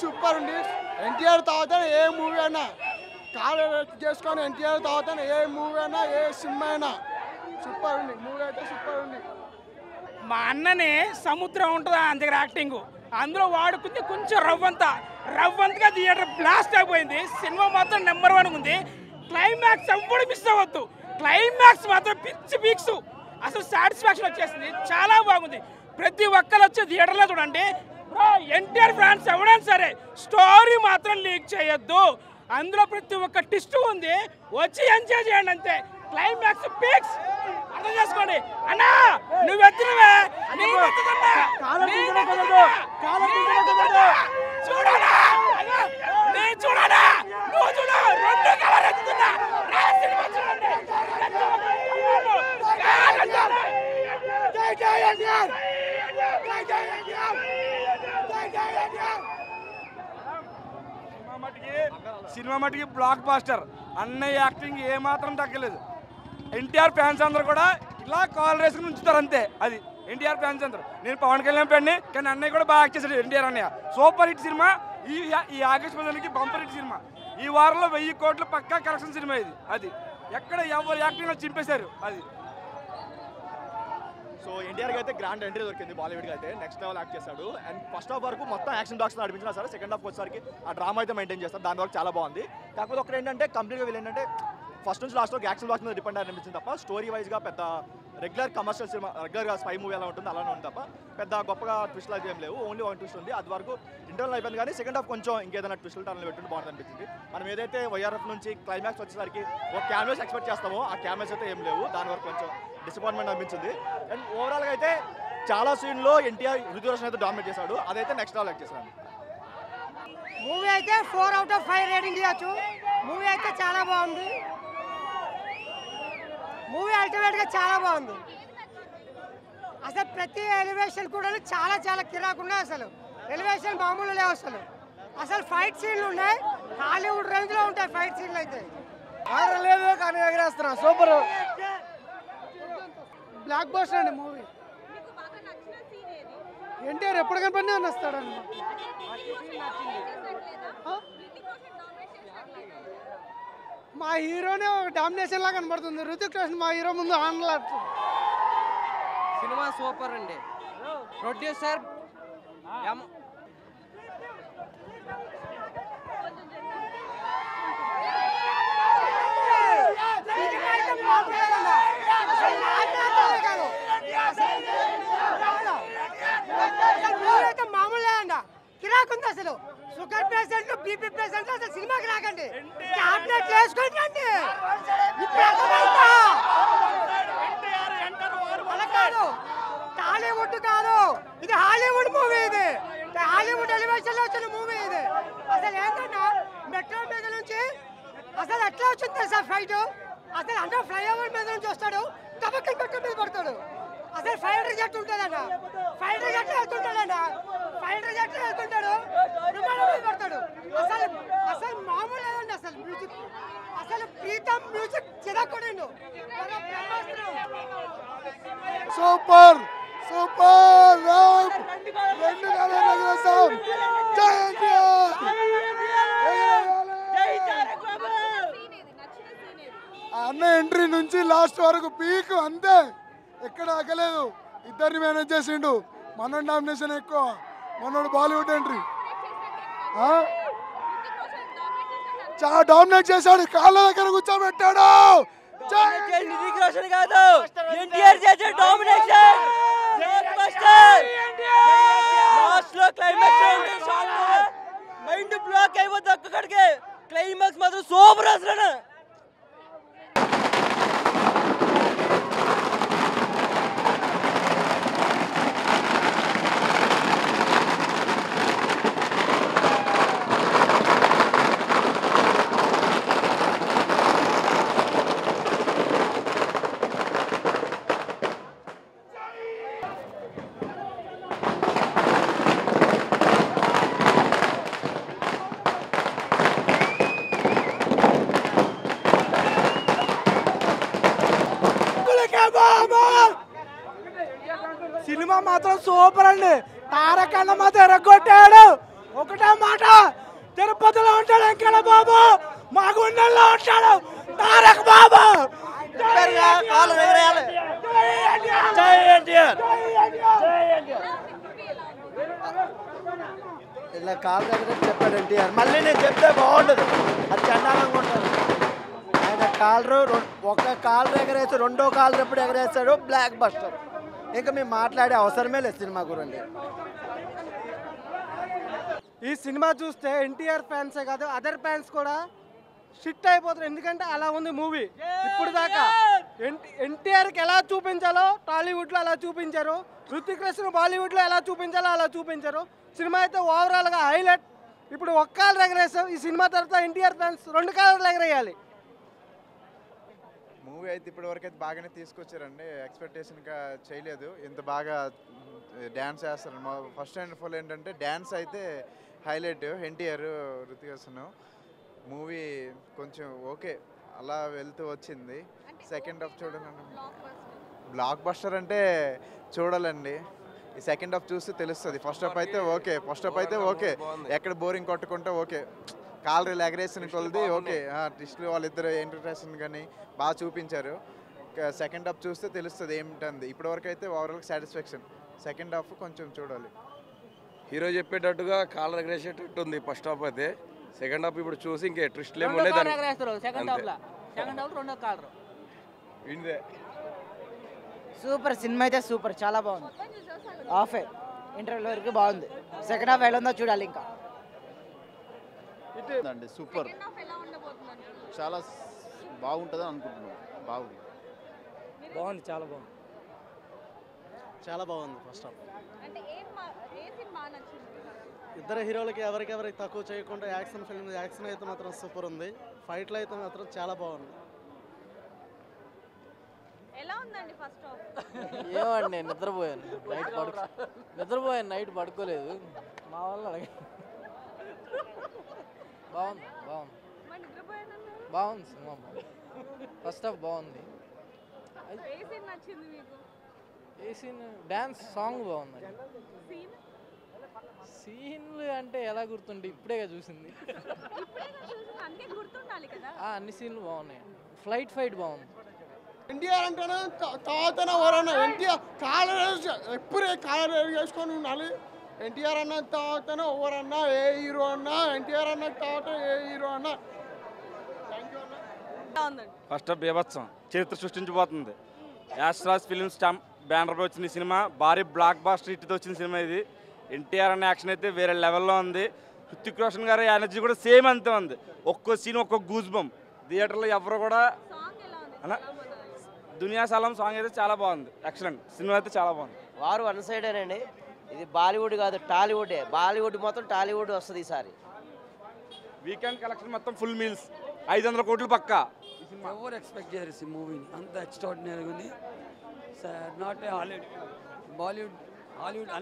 Super ఉంది. ఎన్టీఆర్ తర్వాత ఏ movie అయినా కాలు చేసుకొని ఎన్టీఆర్ తర్వాత ఏ మూవీ అయినా ఏ సినిమా అయినా సూపర్ ఉంది. మూవీ అయితే సూపర్ ఉంది. మా అన్ననే సముద్రం ఉంటుంది అంత యాక్టింగ్, అందులో వాడుకుంది కొంచెం రవ్వంతగా థియేటర్ బ్లాస్ట్ అయిపోయింది. సినిమా మాత్రం నెంబర్ 1 ఉంది. క్లైమాక్స్ ఎవ్వడు మిస్ అవ్వద్దు. క్లైమాక్స్ మాత్రం పిక్స్ అసలు సాటిస్ఫాక్షన్ వచ్చేసింది. చాలా బాగుంది. ప్రతి ఒక్కరు వచ్చి థియేటర్లో చూడండి. ఎన్టీఆర్ ఫ్యాన్స్ ఎవరైనా సరే స్టోరీ మాత్రం లీక్ చేయొద్దు. అందులో ప్రతి ఒక్క ట్విస్ట్ ఉంది, వచ్చి ఎంజాయ్ చేయండి అంతే. క్లైమాక్స్ పిక్స్ అర్థం చేసుకోండి. అన్నా నువ్వు ఎత్తునవే చూడనా, నేను చూడనా, నువ్వు చూడ 2 కలర్ ఎత్తుతున్నా. సినిమా మటుకి బ్లాక్ బాస్టర్. అన్నయ్య యాక్టింగ్ ఏమాత్రం తగ్గలేదు. ఎన్టీఆర్ ఫ్యాన్స్ అందరూ కూడా ఇలా కాల్ రేసుకుని ఉంచుతారు అంతే. అది ఎన్టీఆర్ ఫ్యాన్స్ అందరూ. నేను పవన్ కళ్యాణ్ ఫ్యాన్ని, కానీ అన్నయ్య కూడా బాగా యాక్ట్ చేశాడు. ఎన్టీఆర్ అన్నయ్య సూపర్ హిట్ సినిమా. ఈ ఆగస్ట్ 15కి బంపర్ హిట్ సినిమా. ఈ వారంలో 1000 కోట్లు పక్కా కలెక్షన్ సినిమా ఇది. అది ఎక్కడ ఎవరు యాక్టింగ్ చింపేశారు. అది సో ఎన్టీఆర్కి అయితే గ్రాండ్ ఎంట్రీ దొరికింది. బాలీవుడ్కి అయితే నెక్స్ట్ లెవెల్ యాక్ట్ చేశాడు. అండ్ ఫస్ట్ హాఫ్ వరకు మొత్తం యాక్షన్ బాక్స్ నడిపించినా సరే సెకండ్ హాఫ్ వచ్చేసరికి ఆ డ్రామా అయితే మెయింటైన్ చేస్తారు. దాని వరకు చాలా బాగుంది. కాకపోతే ఒకటి ఏంటంటే కంప్లీట్గా వీళ్ళు ఏంటంటే ఫస్ట్ నుంచి లాస్ట్ వరకు యాక్షన్ బాక్స్ మీద డిపెండ్ అనిపించింది తప్ప స్టోరీ వైజ్గా పెద్ద రెగ్యులర్ కమర్షియల్ సినిమా, రెగ్యులర్గా స్పై మూవీ ఎలా ఉంటుంది అలానే ఉంది తప్ప పెద్ద గొప్పగా ట్విస్ట్లు అయితే ఏం లేవు. ఓన్లీ 1 ట్విస్ట్ ఉంది. అది వరకు ఇంటర్నల్ అయిపోయింది. కానీ సెకండ్ హాఫ్ కొంచెం ఇంకేదైనా ట్విస్టులు టర్న్లు పెట్టుంటే బాగుంది అనిపించింది. మనం ఏదైతే వైఆర్ఎఫ్ నుంచి క్లైమాక్స్ వచ్చేసరికి ఒక క్యామెరాస్ ఎక్స్పెక్ట్ చేస్తామో ఆ క్యామెరాస్ అయితే ఏం లేవు. దాని వరకు కొంచెం డిసప్పాయింట్మెంట్ అనిపించింది. అండ్ ఓవరాల్గా అయితే చాలా సీన్లో ఎన్టీఆర్ హృతిక్ రోషన్ అయితే డామినేట్ చేశాడు. అదైతే నెక్స్ట్ లెవెల్ యాక్ట్ చేశాడు. మూవీ అయితే 4 out of 5 రేటింగ్ ఇవ్వచ్చు. మూవీ అయితే చాలా బాగుంది. మూవీ అల్టిమేట్గా చాలా బాగుంది. అసలు ప్రతి ఎలివేషన్ కూడా చాలా కిరాకున్నాయి. అసలు ఎలివేషన్ మామూలు లేవు. అసలు ఫైట్ సీన్లు ఉన్నాయి, హాలీవుడ్ రేంజ్లో ఉంటాయి ఫైట్ సీన్లు అయితే. లేదు కానీ ఎగరేస్తున్నా. సూపర్ బ్లాక్ బస్టర్ అండి మూవీ. ఎన్టీఆర్ ఎప్పుడు కనపడినా వస్తాడండి. మా హీరోనే ఒక డామినేషన్ లాగా కనబడుతుంది. హృతిక్ రోషన్ మా హీరో ముందు ఆనలాడుతుంది. సినిమా సూపర్ అండి. ప్రొడ్యూసర్ మామూలు కిరాకుంది. అసలు షుగర్ పేషెంట్లు, బీపీ పేషెంట్లు అసలు సినిమాకి రాకండి, టాబ్లెట్ వేసుకోండి. అలా కాదు, టాలీవుడ్ కాదు, ఇది హాలీవుడ్ మూవీ. ఇది హాలీవుడ్ ఎలివేషన్ లో వచ్చిన మూవీ ఇది. అసలు ఏంటన్నా మెట్రో మీద నుంచి అసలు ఎట్లా వచ్చింది సార్ ఫైట్. అసలు అంటే ఫ్లైఓవర్ మీద నుంచి వస్తాడు, టబక్కల మెట్రో మీద పడతాడు. అసలు ఫైటర్ జెట్ ఉంటుందన్న, ఫైటర్ జెట్ వెళ్తుంటాడు, విమానం మీద పడతాడు. అసలు మామూలు లేదండి. అసలు మ్యూజిక్, అసలు ప్రీతం మ్యూజిక్ చిరకొడిండు. సూపర్ సూపర్ అన్న ఎంట్రీ నుంచి లాస్ట్ వరకు పీక్ అంతే, ఎక్కడ ఆగలేదు. ఇద్దరిని మేనేజ్ చేసిండు. మన డామినేషన్ ఎక్కువ, మనోడు బాలీవుడ్ ఎంట్రీ చాలా డామినేట్ చేశాడు. కాళ్ళ దగ్గర కూర్చోబెట్టాడు. హృతిక్ రోషన్ కాదు, ఎన్టీఆర్ చేసే డామినేషన్. లాస్ట్ లో క్లైమాక్స్ మైండ్ బ్లాక్ అయిపోతుంది. ఒక్కడికే క్లైమాక్స్ మాత్రం సూపర్ అసలు. సినిమా మాత్రం సూపర్ అండి. తారకన్న మాత్రం ఎరగొట్టాడు. ఒకటే మాట, తిరుపతిలో ఉంటాడు వెంకన్న బాబు, మా గుండెల్లో ఉంటాడు తారక్ బాబు. ఇలా కాలు దగ్గర చెప్పాడు ఎన్టీఆర్. మళ్ళీ నేను చెప్తే బాగుండదు, అది చండాలంగా ఉంటుంది. ఆయన ఒక కాలు ఎగరేసి రెండో కాలు ఎప్పుడు ఎగరేస్తాడు, బ్లాక్ బస్టర్. ఇంకా మేము మాట్లాడే అవసరమే లేదు సినిమా గురించి. ఈ సినిమా చూస్తే ఎన్టీఆర్ ఫ్యాన్సే కాదు అదర్ ఫ్యాన్స్ కూడా షిట్ అయిపోతారు. ఎందుకంటే అలా ఉంది మూవీ. ఇప్పుడు దాకా ఎన్టీఆర్కి ఎలా చూపించాలో టాలీవుడ్లో అలా చూపించారు, హృతిక్ రోషన్ బాలీవుడ్లో ఎలా చూపించాలో అలా చూపించారు. సినిమా అయితే ఓవరాల్గా హైలైట్. ఇప్పుడు ఒక్క కాలు ఎగరేసాం, ఈ సినిమా తర్వాత ఎన్టీఆర్ ఫ్యాన్స్ 2 కాళ్ళు ఎగరేయాలి. మూవీ అయితే ఇప్పటివరకు అయితే బాగానే తీసుకొచ్చారండి. ఎక్స్పెక్టేషన్గా చేయలేదు ఇంత బాగా డ్యాన్స్ చేస్తారు. ఫస్ట్ అండ్ ఫుల్ ఏంటంటే డ్యాన్స్ అయితే హైలైట్. ఎన్టీఆర్, హృతిక్ రోషన్. మూవీ కొంచెం ఓకే అలా వెళ్తూ వచ్చింది. సెకండ్ హాఫ్ చూడండి, బ్లాక్ బస్టర్ అంటే చూడాలండి. ఈ సెకండ్ హాఫ్ చూస్తే తెలుస్తుంది. ఫస్ట్ హాఫ్ అయితే ఓకే, ఎక్కడ బోరింగ్ కొట్టుకుంటే ఓకే, కాలరీలు ఎగరేసిన కొలది ఓకే. ట్విస్ట్లు వాళ్ళిద్దరు ఎంటర్టైన్ కానీ బాగా చూపించారు. సెకండ్ హాఫ్ చూస్తే తెలుస్తుంది ఏమిటంది. ఇప్పటివరకు అయితే ఓవరాల్ సాటిస్ఫాక్షన్. సెకండ్ హాఫ్ కొంచెం చూడాలి. హీరో చెప్పేటట్టుగా కాలర్ ఎగరేసేటట్టు ఉంది ఫస్ట్ హాఫ్ అయితే. సెకండ్ హాఫ్ ఇప్పుడు చూసి ఇంకే ట్విస్ట్లు ఏమి ఉన్నాయి. సూపర్ సినిమా అయితే సూపర్, చాలా బాగుంది. హాఫే ఇంటర్వెల్ వరకు బాగుంది. సెకండ్ హాఫ్ ఎలా ఉందో చూడాలి. ఇంకా అండి సూపర్, చాలా బాగుంటుంది అనుకుంటున్నాం. బాగుంది, చాలా బాగుంది, చాలా బాగుంది. ఫస్ట్ హాఫ్ ఇద్దరు హీరోలకి ఎవరికెవరికి తక్కువ చేయకుండా యాక్షన్ ఫిల్మ్, యాక్షన్ అయితే మాత్రం సూపర్ ఉంది. ఫైట్లు అయితే మాత్రం చాలా బాగుంది. ఏమండి నేను నిద్రపోయాను, నైట్ పడుకోలేదు. మా వల్ల బాగుంది సినిమా. ఫస్ట్ హాఫ్ బాగుంది. ఏ సీన్? డ్యాన్స్ సాంగ్ బాగుంది. సీన్లు అంటే ఎలా గుర్తుంటే ఇప్పుడేగా చూసింది. అన్ని సీన్లు బాగున్నాయి. ఫైట్ బాగుంది. ఎన్టీఆర్ అంటేనే తాతన ఎవరన్నా ఎన్టీఆర్ ఎప్పుడు కాలర్ వేసుకొని ఉండాలి. ఎన్టీఆర్ అన్న తాతన ఎవరన్నా, ఏ హీరో అన్నా ఎన్టీఆర్ అన్న తాత, ఏ హీరో అన్నా. ఫస్ట్ హాఫ్ బీభత్సం, చరిత్ర సృష్టించబోతుంది. యాస్ట్రాస్ ఫిలిమ్స్ బ్యానర్లో వచ్చిన సినిమా, భారీ బ్లాక్ బాస్టర్ హిట్తో వచ్చిన సినిమా ఇది. ఎన్టీఆర్ అనే యాక్షన్ అయితే వేరే లెవెల్లో ఉంది. హృతిక్ రోషన్ గారి ఎనర్జీ కూడా సేమ్ అంతే ఉంది. ఒక్కో సీన్ ఒక్కొక్క గూజ్ బంప్. థియేటర్లో ఎవరు కూడా దునియా సలాం సాంగ్ అయితే చాలా బాగుంది. ఎక్సలెంట్. సినిమా అయితే చాలా బాగుంది. వారు వన్ సైడేనండి. ఇది బాలీవుడ్ కాదు, టాలీవుడే. బాలీవుడ్ మొత్తం టాలీవుడ్ వస్తుంది ఈసారి. వీకెండ్ కలెక్షన్ మొత్తం ఫుల్ మీల్స్ 500 కోట్లు పక్కా. ఎవరు ఎక్స్పెక్ట్ చేయరు ఈ మూవీని, అంత ఎక్స్ట్రాడినరీగా ఉంది. నాట్ ఏ హాలీవుడ్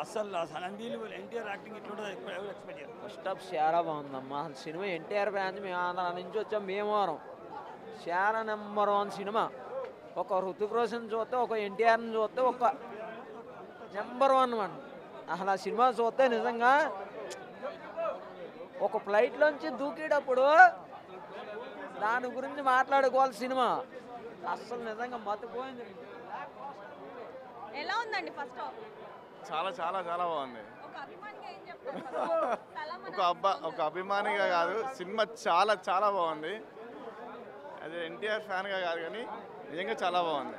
అసలు అన్బిలీవబుల్. ఎన్టీఆర్ యాక్టింగ్ ఇట్లా ఎవరు ఎక్స్పెక్ట్ చేయరు. ఫస్ట్ హాఫ్ చాలా బాగుందమ్మా. సినిమా ఎన్టీఆర్ బ్రాంచ్ మేము ఆంధ్ర నుంచి వచ్చాం. భీమవరం చాలా నెంబర్ 1 సినిమా. ఒక హృతిక్ రోషన్ చూస్తే, ఒక ఎన్టీఆర్ని చూస్తే ఒక నెంబర్ 1 వన్. అసలు ఆ సినిమా చూస్తే నిజంగా ఒక ఫ్లైట్లోంచి దూకేటప్పుడు దాని గురించి మాట్లాడుకోవాలి సినిమా. అసలు నిజంగా మతిపోయింది. ఎలా ఉందండి ఫస్ట్ హాఫ్? చాలా చాలా చాలా బాగుంది. ఒక అభిమానిగా కాదు, సినిమా చాలా చాలా బాగుంది. అదే ఎన్టీఆర్ ఫ్యాన్గా కాదు కానీ నిజంగా చాలా బాగుంది.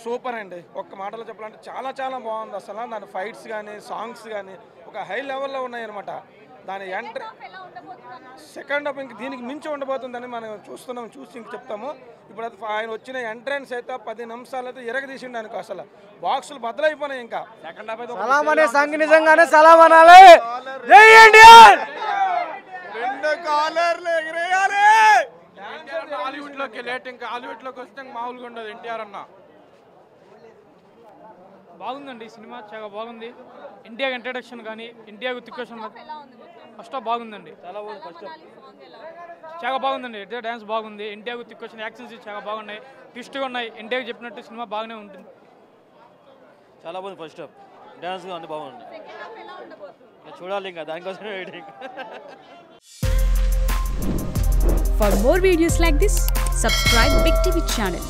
సూపర్ అండి. ఒక్క మాటలో చెప్పాలంటే చాలా చాలా బాగుంది. అసలు దాని ఫైట్స్ కానీ సాంగ్స్ కానీ ఒక హై లెవెల్లో ఉన్నాయి అనమాట. దాని ఎంట్రీ సెకండ్ హాఫ్ ఇంక దీనికి మించి ఉండబోతుందని మనం చూస్తున్నాం, చూసి ఇంక చెప్తాము. ఇప్పుడు అది ఆయన వచ్చిన ఎంట్రన్స్ అయితే 10 నిమిషాలు అయితే ఇరగదీసిండు అనుకో. అసలు బాక్సులు బద్దలైపోయినాయి. ఇంకా సెకండ్ హాఫ్ అయితే సలాం అనే సంఘ నిజంగానే సలాం అనాలి. జై ఎన్టీఆర్. 2 కాలర్లు ఎగిరేయాలి. హాలీవుడ్లోకి లేట్, ఇంకా హాలీవుడ్లోకి వస్తే మామూలుగా ఉండదు. ఎన్టీఆర్ అన్న బాగుందండి. సినిమా చాలా బాగుంది. ఇండియా ఇంట్రడక్షన్ కానీ, India Hrithik Roshan first half బాగుందండి. చాలా బాగుంది. ఫస్ట్ హాఫ్ చాలా బాగుందండి. డ్యాన్స్ బాగుంది. ఇండియా హృతిక్ రోషన్ యాక్షన్స్ చాలా బాగున్నాయి, ట్విస్ట్గా ఉన్నాయి. ఇండియాకి చెప్పినట్టు సినిమా బాగానే ఉంటుంది. చాలా బాగుంది ఫస్ట్ హాఫ్ డ్యాన్స్ అన్ని బాగుంది చూడాలి ఇంకా దానికోసం waiting For more videos like this, subscribe Big TV channel.